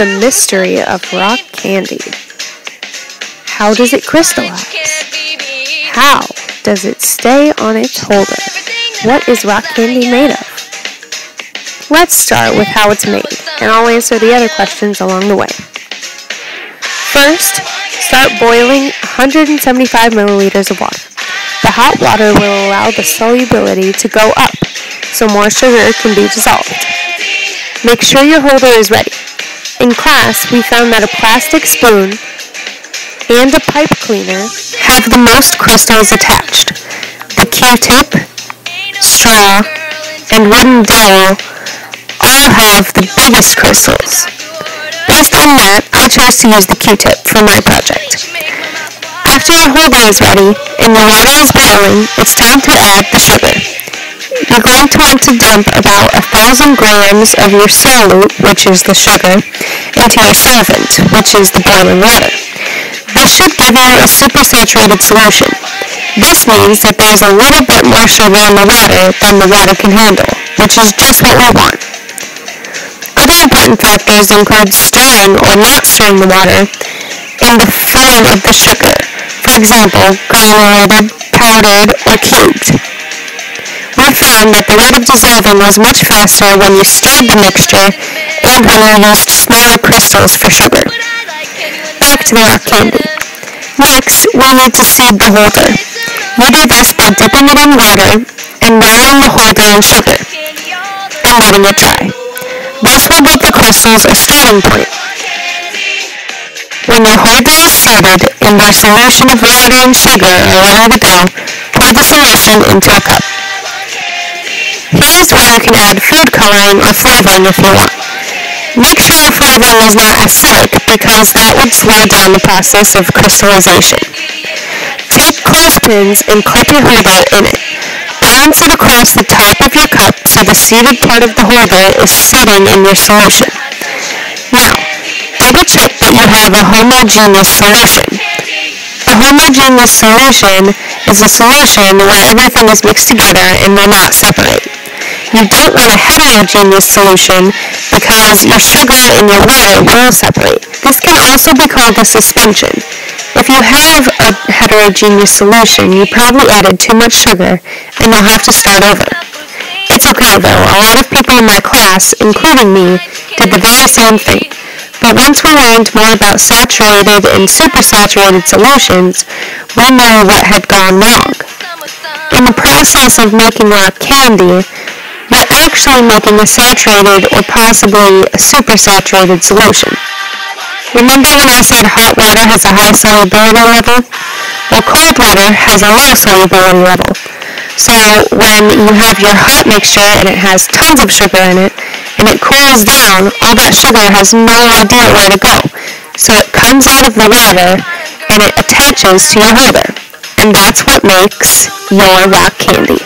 the mystery of rock candy. How does it crystallize? How does it stay on its holder? What is rock candy made of? Let's start with how it's made, and I'll answer the other questions along the way. First, start boiling 175 milliliters of water. The hot water will allow the solubility to go up, so more sugar can be dissolved. Make sure your holder is ready. In class, we found that a plastic spoon and a pipe cleaner have the most crystals attached. The Q-tip, straw, and wooden dowel all have the biggest crystals. Based on that, I chose to use the Q-tip for my project. After your holder is ready and your water is boiling, it's time to add the sugar. You're going to want to dump about 1,000 grams of your solute, which is the sugar, into your solvent, which is the boiling water. This should give you a supersaturated solution. This means that there's a little bit more sugar in the water than the water can handle, which is just what we want. Other important factors include stirring or not stirring the water and the filling of the sugar, for example, granulated, powdered, or cubed. We found that the rate of dissolving was much faster when you stirred the mixture and when you used smaller crystals for sugar. Back to the rock candy. Next, we need to seed the holder. You do this by dipping it in water and layering the holder in sugar and letting it dry. This will give the crystals a starting point. When your holder is seeded and your solution of water and sugar are ready to go, pour the solution into a cup. Here's where you can add food coloring or flavoring if you want. Make sure your flavoring is not acidic because that would slow down the process of crystallization. Take clothespins and clip your holder in it. Balance it across the top of your cup so the seeded part of the holder is sitting in your solution. Now, double check that you have a homogeneous solution. A homogeneous solution is a solution where everything is mixed together and will not separate. You don't want a heterogeneous solution because your sugar and your water will separate. This can also be called a suspension. If you have a heterogeneous solution, you probably added too much sugar and you'll have to start over. It's okay though, a lot of people in my class, including me, did the very same thing. But once we learned more about saturated and supersaturated solutions, we knew what had gone wrong. In the process of making rock candy, we're actually making a saturated or possibly a supersaturated solution. Remember when I said hot water has a high solubility level? Well, cold water has a low solubility level. So when you have your hot mixture and it has tons of sugar in it, and it cools down, all that sugar has no idea where to go. So it comes out of the water and it attaches to your holder. And that's what makes your rock candy.